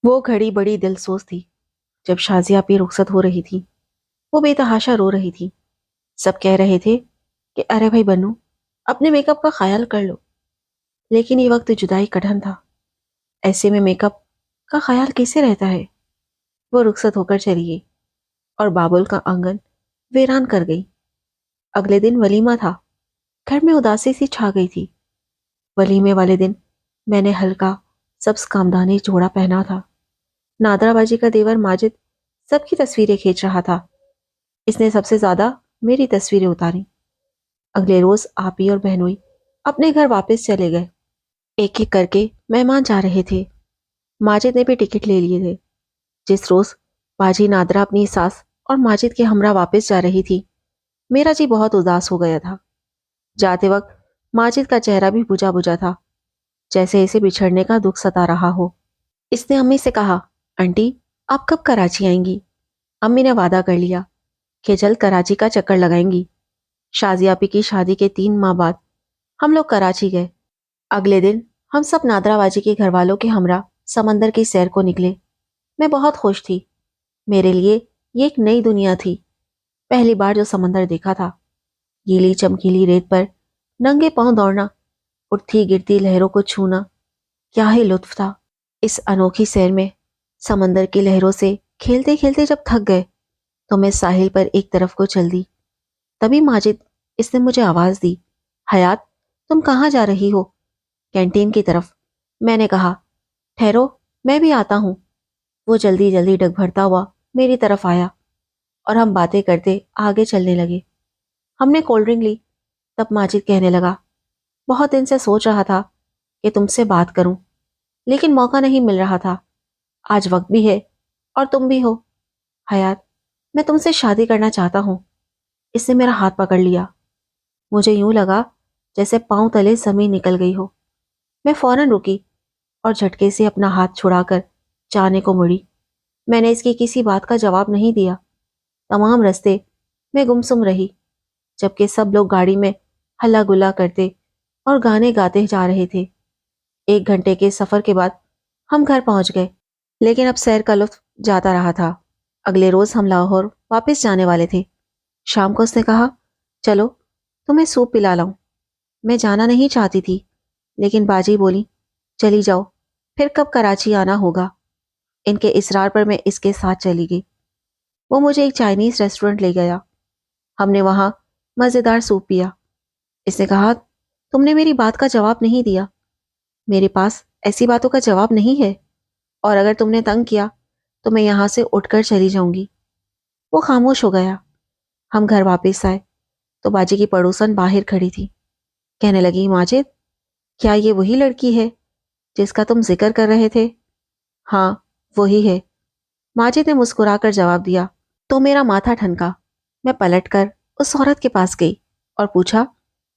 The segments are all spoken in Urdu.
وہ گھڑی بڑی دلسوز تھی جب شازیہ پہ رخصت ہو رہی تھی۔ وہ بے تحاشا رو رہی تھی۔ سب کہہ رہے تھے کہ ارے بھائی بنو، اپنے میک اپ کا خیال کر لو، لیکن یہ وقت جدائی کٹھن تھا۔ ایسے میں میک اپ کا خیال کیسے رہتا ہے؟ وہ رخصت ہو کر چلی گئی اور بابل کا آنگن ویران کر گئی۔ اگلے دن ولیمہ تھا۔ گھر میں اداسی سی چھا گئی تھی۔ ولیمے والے دن میں نے ہلکا سبز کامدانی جوڑا پہنا تھا۔ نادرا باجی کا دیور ماجد سب کی تصویریں کھینچ رہا تھا۔ اس نے سب سے زیادہ میری تصویریں اتاری۔ اگلے روز آپی اور بہنوئی اپنے گھر واپس چلے گئے۔ ایک ایک کر کے مہمان جا رہے تھے۔ ماجد نے بھی ٹکٹ لے لیے تھے۔ جس روز باجی نادرا اپنی ساس اور ماجد کے ہمراہ واپس جا رہی تھی، میرا جی بہت اداس ہو گیا تھا۔ جاتے وقت ماجد کا چہرہ بھی بجھا بجھا تھا، جیسے اسے بچھڑنے کا دکھ ستا رہا ہو۔ اس نے امی سے کہا، آنٹی آپ کب کراچی آئیں گی؟ امی نے وعدہ کر لیا کہ جلد کراچی کا چکر لگائیں گی۔ شازیہ آپی کی شادی کے 3 ماہ بعد ہم لوگ کراچی گئے۔ اگلے دن ہم سب نادرا باجی کے گھر والوں کے ہمراہ سمندر کی سیر کو نکلے۔ میں بہت خوش تھی۔ میرے لیے یہ ایک نئی دنیا تھی۔ پہلی بار جو سمندر دیکھا تھا، گیلی چمکیلی ریت پر ننگے پاؤں دوڑنا، اٹھتی گرتی لہروں کو چھونا، کیا ہی لطف تھا۔ اس انوکھی سیر میں سمندر کی لہروں سے کھیلتے کھیلتے جب تھک گئے تو میں ساحل پر ایک طرف کو چل دی۔ تبھی ماجد اس نے مجھے آواز دی، حیات تم کہاں جا رہی ہو؟ کینٹین کی طرف۔ میں نے کہا، ٹھہرو میں بھی آتا ہوں۔ وہ جلدی جلدی ڈگ بھرتا ہوا میری طرف آیا اور ہم باتیں کرتے آگے چلنے لگے۔ ہم نے کولڈ ڈرنک لی۔ تب ماجد کہنے لگا، بہت دن سے سوچ رہا تھا کہ تم سے بات کروں، لیکن موقع نہیں مل رہا تھا۔ آج وقت بھی ہے اور تم بھی ہو۔ حیات میں تم سے شادی کرنا چاہتا ہوں۔ اس نے میرا ہاتھ پکڑ لیا۔ مجھے یوں لگا جیسے پاؤں تلے زمین نکل گئی ہو۔ میں فوراً رکی اور جھٹکے سے اپنا ہاتھ چھڑا کر جانے کو مڑی۔ میں نے اس کی کسی بات کا جواب نہیں دیا۔ تمام رستے میں گمسم رہی، جبکہ سب لوگ گاڑی میں ہلا گلا کرتے اور گانے گاتے جا رہے تھے۔ 1 گھنٹے کے سفر کے بعد ہم گھر پہنچ گئے، لیکن اب سیر کا لطف جاتا رہا تھا۔ اگلے روز ہم لاہور واپس جانے والے تھے۔ شام کو اس نے کہا، چلو تمہیں سوپ پلا لاؤں۔ میں جانا نہیں چاہتی تھی، لیکن باجی بولی، چلی جاؤ، پھر کب کراچی آنا ہوگا۔ ان کے اصرار پر میں اس کے ساتھ چلی گئی۔ وہ مجھے ایک چائنیز ریسٹورنٹ لے گیا۔ ہم نے وہاں مزیدار سوپ پیا۔ اس نے کہا، تم نے میری بات کا جواب نہیں دیا۔ میرے پاس ایسی باتوں کا جواب نہیں ہے، اور اگر تم نے تنگ کیا تو میں یہاں سے اٹھ کر چلی جاؤں گی۔ وہ خاموش ہو گیا۔ ہم گھر واپس آئے تو باجی کی پڑوسن باہر کھڑی تھی۔ کہنے لگی، ماجد کیا یہ وہی لڑکی ہے جس کا تم ذکر کر رہے تھے؟ ہاں وہی ہے، ماجد نے مسکرا کر جواب دیا۔ تو میرا ماتھا ٹھنکا۔ میں پلٹ کر اس عورت کے پاس گئی اور پوچھا،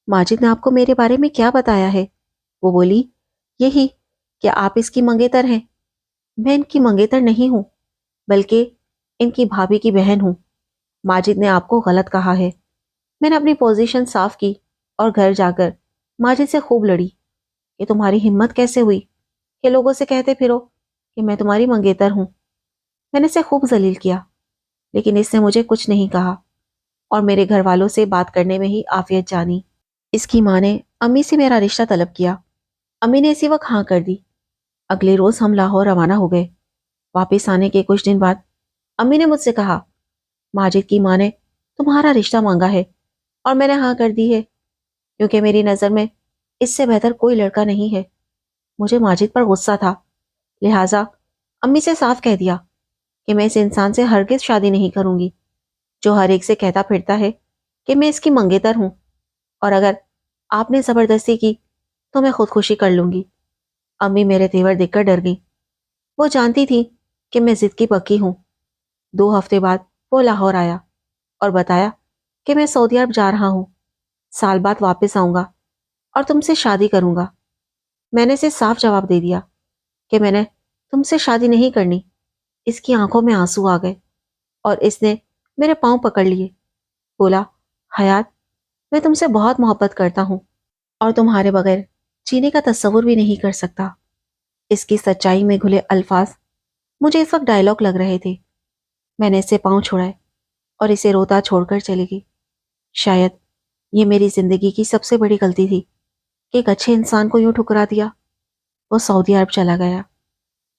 ماجد نے آپ کو میرے بارے میں کیا بتایا ہے؟ وہ بولی، یہی کہ آپ اس کی منگیتر ہیں۔ میں ان کی منگیتر نہیں ہوں، بلکہ ان کی بھابھی کی بہن ہوں۔ ماجد نے آپ کو غلط کہا ہے۔ میں نے اپنی پوزیشن صاف کی اور گھر جا کر ماجد سے خوب لڑی کہ تمہاری ہمت کیسے ہوئی کہ لوگوں سے کہتے پھرو کہ میں تمہاری منگیتر ہوں۔ میں نے اسے خوب ذلیل کیا، لیکن اس نے مجھے کچھ نہیں کہا اور میرے گھر والوں سے بات کرنے میں ہی عافیت جانی۔ اس کی ماں نے امی سے میرا رشتہ طلب کیا۔ امی نے اسی وقت ہاں کر دی۔ اگلے روز ہم لاہور روانہ ہو گئے۔ واپس آنے کے کچھ دن بعد امی نے مجھ سے کہا، ماجد کی ماں نے تمہارا رشتہ مانگا ہے اور میں نے ہاں کر دی ہے، کیونکہ میری نظر میں اس سے بہتر کوئی لڑکا نہیں ہے۔ مجھے ماجد پر غصہ تھا، لہٰذا امی سے صاف کہہ دیا کہ میں اس انسان سے ہرگز شادی نہیں کروں گی جو ہر ایک سے کہتا پھرتا ہے کہ میں اس کی منگیتر ہوں، اور اگر آپ نے زبردستی کی تو میں خودکشی کر لوں گی۔ امی میرے تیور دیکھ کر ڈر گئی۔ وہ جانتی تھی کہ میں ضد کی پکی ہوں۔ 2 ہفتے بعد وہ لاہور آیا اور بتایا کہ میں سعودی عرب جا رہا ہوں، سال بعد واپس آؤں گا اور تم سے شادی کروں گا۔ میں نے اسے صاف جواب دے دیا کہ میں نے تم سے شادی نہیں کرنی۔ اس کی آنکھوں میں آنسو آ گئے اور اس نے میرے پاؤں پکڑ لیے۔ بولا، حیات میں تم سے بہت محبت کرتا ہوں اور تمہارے بغیر جینے کا تصور بھی نہیں کر سکتا۔ اس کی سچائی میں گھلے الفاظ مجھے اس وقت ڈائلاگ لگ رہے تھے۔ میں نے اس سے پاؤں چھوڑائے اور اسے روتا چھوڑ کر چلی گئی۔ شاید یہ میری زندگی کی سب سے بڑی غلطی تھی کہ ایک اچھے انسان کو یوں ٹھکرا دیا۔ وہ سعودی عرب چلا گیا،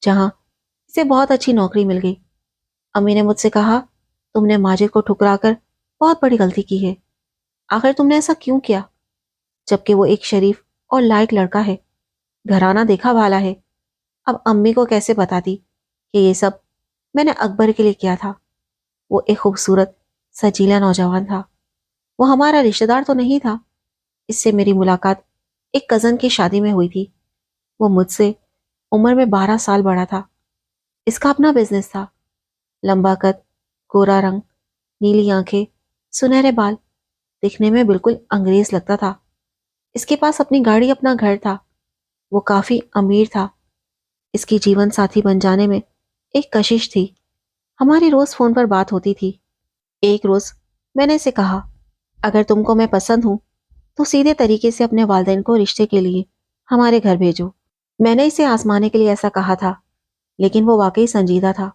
جہاں اسے بہت اچھی نوکری مل گئی۔ امی نے مجھ سے کہا، تم نے ماجد کو ٹھکرا کر بہت بڑی غلطی کی ہے۔ آخر تم نے ایسا کیوں کیا، جبکہ وہ ایک شریف اور لائق لڑکا ہے، گھرانہ دیکھا بھالا ہے۔ اب امی کو کیسے بتاتی کہ یہ سب میں نے اکبر کے لیے کیا تھا؟ وہ ایک خوبصورت سجیلا نوجوان تھا، وہ ہمارا رشتہ دار تو نہیں تھا۔ اس سے میری ملاقات ایک کزن کی شادی میں ہوئی تھی۔ وہ مجھ سے عمر میں 12 سال بڑا تھا۔ اس کا اپنا بزنس تھا۔ لمبا قد، گورا رنگ، نیلی آنکھیں، سنہرے بال، دکھنے میں بالکل انگریز لگتا تھا۔ اس کے پاس اپنی گاڑی، اپنا گھر تھا۔ وہ کافی امیر تھا۔ اس کی جیون ساتھی بن جانے میں ایک کشش تھی۔ ہماری روز فون پر بات ہوتی تھی۔ ایک روز میں نے اسے کہا، اگر تم کو میں پسند ہوں تو سیدھے طریقے سے اپنے والدین کو رشتے کے لیے ہمارے گھر بھیجو۔ میں نے اسے آزمانے کے لیے ایسا کہا تھا، لیکن وہ واقعی سنجیدہ تھا۔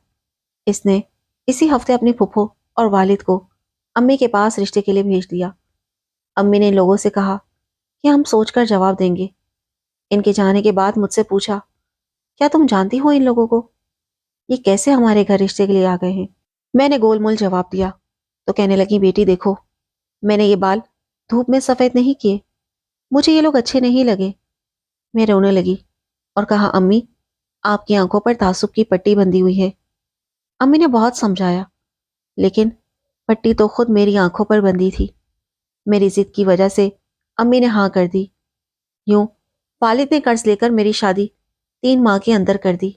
اس نے اسی ہفتے اپنی پھپھو اور والد کو امی کے پاس رشتے کے لیے بھیج دیا۔ امی نے ان لوگوں سے کہا کہ ہم سوچ کر جواب دیں گے۔ ان کے جانے کے بعد مجھ سے پوچھا، کیا تم جانتی ہو ان لوگوں کو؟ یہ کیسے ہمارے گھر رشتے کے لیے آ گئے ہیں؟ میں نے گول مول جواب دیا تو کہنے لگی، بیٹی دیکھو، میں نے یہ بال دھوپ میں سفید نہیں کیے، مجھے یہ لوگ اچھے نہیں لگے۔ میں رونے لگی اور کہا، امی آپ کی آنکھوں پر تعصب کی پٹی بندھی ہوئی ہے۔ امی نے بہت سمجھایا، لیکن پٹی تو خود میری آنکھوں پر بندھی تھی۔ میری ضد کی وجہ سے امی نے ہاں کر دی۔ یوں والد نے قرض لے کر میری شادی 3 ماہ کے اندر کر دی۔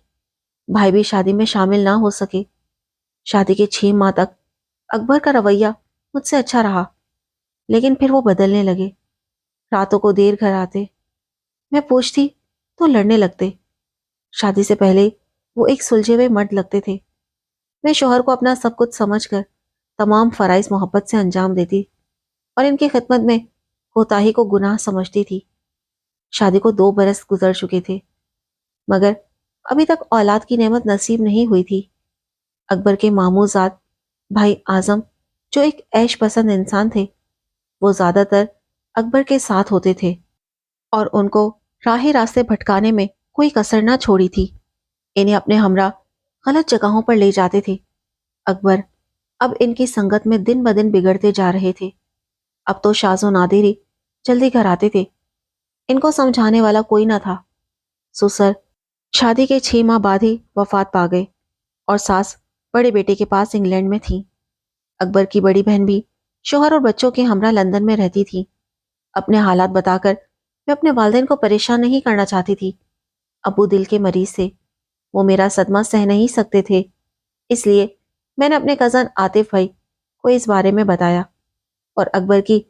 بھائی بھی شادی میں شامل نہ ہو سکے۔ شادی کے 6 ماہ تک اکبر کا رویہ مجھ سے اچھا رہا، لیکن پھر وہ بدلنے لگے۔ راتوں کو دیر گھر آتے، میں پوچھتی تو لڑنے لگتے۔ شادی سے پہلے وہ ایک سلجھے ہوئے مرد لگتے تھے۔ میں شوہر کو اپنا سب کچھ سمجھ کر تمام فرائض محبت سے انجام دیتی اور ان کی خدمت میں کوتاہی کو گناہ سمجھتی تھی۔ شادی کو 2 برس گزر چکے تھے، مگر ابھی تک اولاد کی نعمت نصیب نہیں ہوئی تھی۔ اکبر کے ماموزاد بھائی اعظم، جو ایک عیش پسند انسان تھے، وہ زیادہ تر اکبر کے ساتھ ہوتے تھے اور ان کو راہ راستے بھٹکانے میں کوئی کسر نہ چھوڑی تھی۔ انہیں اپنے ہمراہ غلط جگہوں پر لے جاتے تھے۔ اکبر اب ان کی سنگت میں دن بدن بگڑتے جا رہے تھے۔ اب تو شاز و نادر ہی جلدی گھر آتے تھے۔ ان کو سمجھانے والا کوئی نہ تھا۔ سسر شادی کے 6 ماہ بعد ہی وفات پا گئے اور ساس بڑے بیٹے کے پاس انگلینڈ میں تھی۔ اکبر کی بڑی بہن بھی شوہر اور بچوں کے ہمراہ لندن میں رہتی تھی۔ اپنے حالات بتا کر میں اپنے والدین کو پریشان نہیں کرنا چاہتی تھی۔ ابو دل کے مریض تھے، وہ میرا صدمہ سہ نہیں سکتے تھے، اس لیے میں نے اپنے کزن عاطف بھائی کو اس بارے میں بتایا اور اکبر کی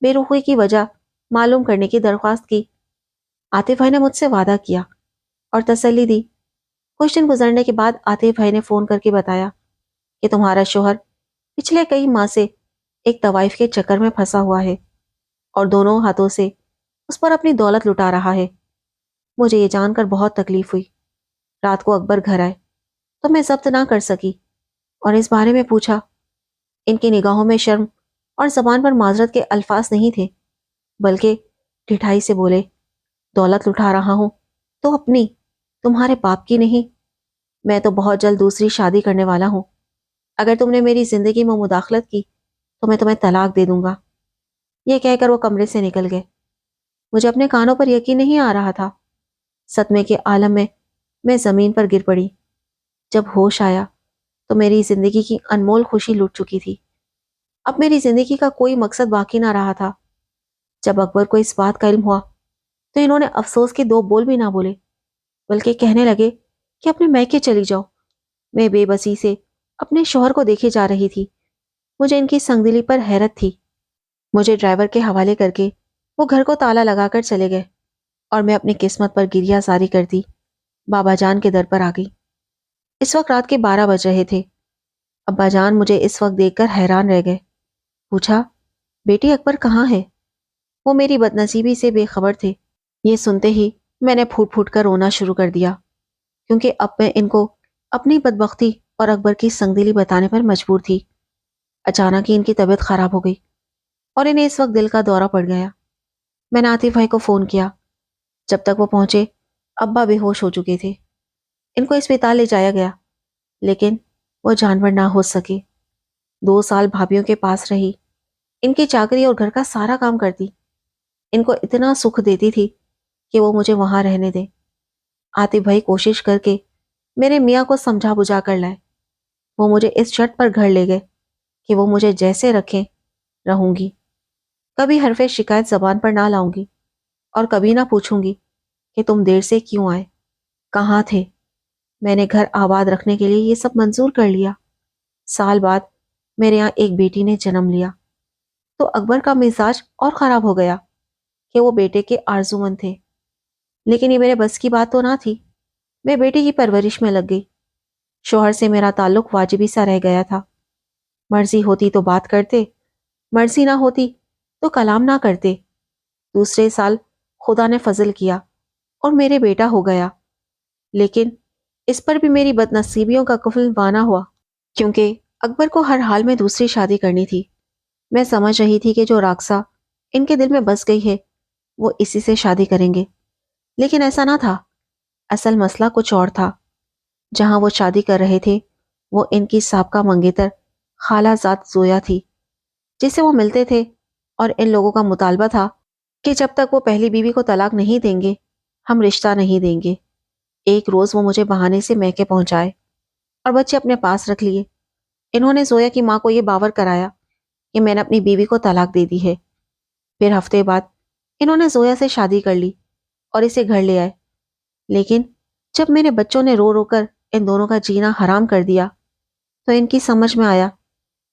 بے رخی کی وجہ معلوم کرنے کی درخواست کی۔ عاطف بھائی نے مجھ سے وعدہ کیا اور تسلی دی۔ کچھ دن گزرنے کے بعد عاطف بھائی نے فون کر کے بتایا کہ تمہارا شوہر پچھلے کئی ماہ سے ایک طوائف کے چکر میں پھنسا ہوا ہے اور دونوں ہاتھوں سے اس پر اپنی دولت لٹا رہا ہے۔ مجھے یہ جان کر بہت تکلیف ہوئی۔ رات کو اکبر گھر آئے تو میں ضبط نہ کر سکی اور اس بارے میں پوچھا۔ ان کی نگاہوں میں شرم اور زبان پر معذرت کے الفاظ نہیں تھے، بلکہ ڈٹھائی سے بولے، دولت لٹا رہا ہوں تو اپنی، تمہارے باپ کی نہیں۔ میں تو بہت جلد دوسری شادی کرنے والا ہوں۔ اگر تم نے میری زندگی میں مداخلت کی تو میں تمہیں طلاق دے دوں گا۔ یہ کہہ کر وہ کمرے سے نکل گئے۔ مجھے اپنے کانوں پر یقین نہیں آ رہا تھا۔ صدمے کے عالم میں زمین پر گر پڑی۔ جب ہوش آیا تو میری زندگی کی انمول خوشی لٹ چکی تھی۔ اب میری زندگی کا کوئی مقصد باقی نہ رہا تھا۔ جب اکبر کو اس بات کا علم ہوا تو انہوں نے افسوس کے 2 بول بھی نہ بولے، بلکہ کہنے لگے کہ اپنے میکے چلی جاؤ۔ میں بے بسی سے اپنے شوہر کو دیکھے جا رہی تھی۔ مجھے ان کی سنگدلی پر حیرت تھی۔ مجھے ڈرائیور کے حوالے کر کے وہ گھر کو تالا لگا کر چلے گئے اور میں اپنی قسمت پر گریہ زاری کرتی بابا جان کے در پر آ گئی۔ اس وقت رات کے 12 بج رہے تھے۔ ابا جان مجھے اس وقت دیکھ کر حیران رہ گئے۔ پوچھا، بیٹی اکبر کہاں ہے؟ وہ میری بدنصیبی سے بے خبر تھے۔ یہ سنتے ہی میں نے پھوٹ پھوٹ کر رونا شروع کر دیا، کیونکہ اب میں ان کو اپنی بدبختی اور اکبر کی سنگدلی بتانے پر مجبور تھی۔ اچانک ہی ان کی طبیعت خراب ہو گئی اور انہیں اس وقت دل کا دورہ پڑ گیا۔ میں نے عاطف بھائی کو فون کیا۔ جب تک وہ پہنچے ابا بے ہوش ہو چکے تھے۔ ان کو اسپتال لے جایا گیا لیکن وہ جانور نہ ہو سکے۔ 2 سال بھابھیوں کے پاس رہی، ان کی چاکری اور گھر کا سارا کام کرتی، ان کو اتنا سکھ دیتی تھی کہ وہ مجھے وہاں رہنے دے۔ عاطف بھائی کوشش کر کے میرے میاں کو سمجھا بجھا کر لائے۔ وہ مجھے اس شرط پر گھر لے گئے کہ وہ مجھے جیسے رکھیں رہوں گی، کبھی حرف شکایت زبان پر نہ لاؤں گی اور کبھی نہ پوچھوں گی کہ تم دیر سے کیوں آئے، کہاں تھے۔ میں نے گھر آباد رکھنے کے لیے یہ سب منظور کر لیا۔ سال بعد میرے یہاں ایک بیٹی نے جنم لیا تو اکبر کا مزاج اور خراب ہو گیا کہ وہ بیٹے کے آرزومند تھے، لیکن یہ میرے بس کی بات تو نہ تھی۔ میں بیٹی کی پرورش میں لگ گئی۔ شوہر سے میرا تعلق واجبی سا رہ گیا تھا۔ مرضی ہوتی تو بات کرتے، مرضی نہ ہوتی تو کلام نہ کرتے۔ دوسرے سال خدا نے فضل کیا اور میرے بیٹا ہو گیا، لیکن اس پر بھی میری بد نصیبیوں کا کفل بانا ہوا، کیونکہ اکبر کو ہر حال میں دوسری شادی کرنی تھی۔ میں سمجھ رہی تھی کہ جو راکسا ان کے دل میں بس گئی ہے وہ اسی سے شادی کریں گے، لیکن ایسا نہ تھا۔ اصل مسئلہ کچھ اور تھا۔ جہاں وہ شادی کر رہے تھے وہ ان کی سابقہ منگیتر خالہ زاد زویا تھی، جس سے وہ ملتے تھے، اور ان لوگوں کا مطالبہ تھا کہ جب تک وہ پہلی بیوی کو طلاق نہیں دیں گے ہم رشتہ نہیں دیں گے۔ ایک روز وہ مجھے بہانے سے میکے پہنچائے اور بچے اپنے پاس رکھ لیے۔ انہوں نے زویا کی ماں کو یہ باور کرایا کہ میں نے اپنی بیوی کو طلاق دے دی ہے۔ پھر ہفتے بعد انہوں نے زویا سے شادی کر لی اور اسے گھر لے آئے، لیکن جب میرے بچوں نے رو رو کر ان دونوں کا جینا حرام کر دیا تو ان کی سمجھ میں آیا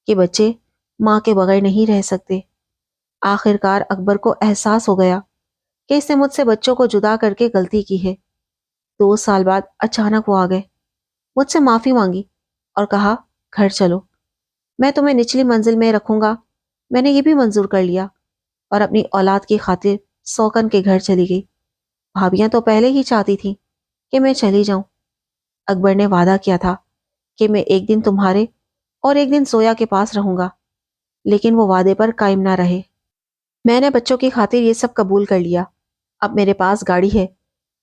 کہ بچے ماں کے بغیر نہیں رہ سکتے۔ آخر کار اکبر کو احساس ہو گیا کہ اس نے مجھ سے بچوں کو جدا کر کے غلطی کی ہے۔ 2 سال بعد اچانک وہ آ گئے، مجھ سے معافی مانگی اور کہا گھر چلو، میں تمہیں نچلی منزل میں رکھوں گا۔ میں نے یہ بھی منظور کر لیا اور اپنی اولاد کی خاطر سوکن کے گھر چلی گئی۔ بھابیاں تو پہلے ہی چاہتی تھیں کہ میں چلی جاؤں۔ اکبر نے وعدہ کیا تھا کہ میں ایک دن تمہارے اور ایک دن زویا کے پاس رہوں گا، لیکن وہ وعدے پر قائم نہ رہے۔ میں نے بچوں کی خاطر یہ سب قبول کر لیا۔ اب میرے پاس گاڑی ہے،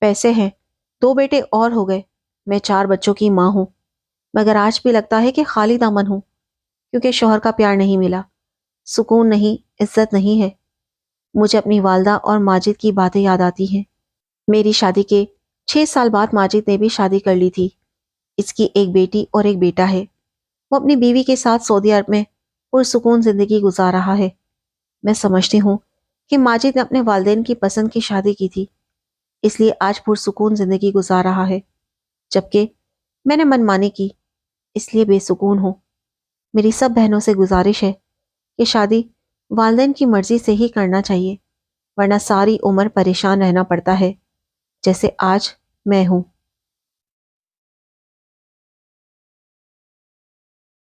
پیسے ہیں، 2 بیٹے اور ہو گئے، میں 4 بچوں کی ماں ہوں، مگر آج بھی لگتا ہے کہ خالی دامن ہوں، کیونکہ شوہر کا پیار نہیں ملا، سکون نہیں، عزت نہیں ہے۔ مجھے اپنی والدہ اور ماجد کی باتیں یاد آتی ہیں۔ میری شادی کے 6 سال بعد ماجد نے بھی شادی کر لی تھی۔ اس کی ایک بیٹی اور ایک بیٹا ہے۔ وہ اپنی بیوی کے ساتھ سعودی عرب میں پرسکون زندگی گزار رہا ہے۔ میں سمجھتی ہوں کہ ماجد نے اپنے والدین کی پسند کی شادی کی تھی، اس لیے آج پرسکون زندگی گزار رہا ہے، جبکہ میں نے من مانی کی، اس لیے بے سکون ہوں۔ میری سب بہنوں سے گزارش ہے کہ شادی والدین کی مرضی سے ہی کرنا چاہیے، ورنہ ساری عمر پریشان رہنا پڑتا ہے، جیسے آج میں ہوں۔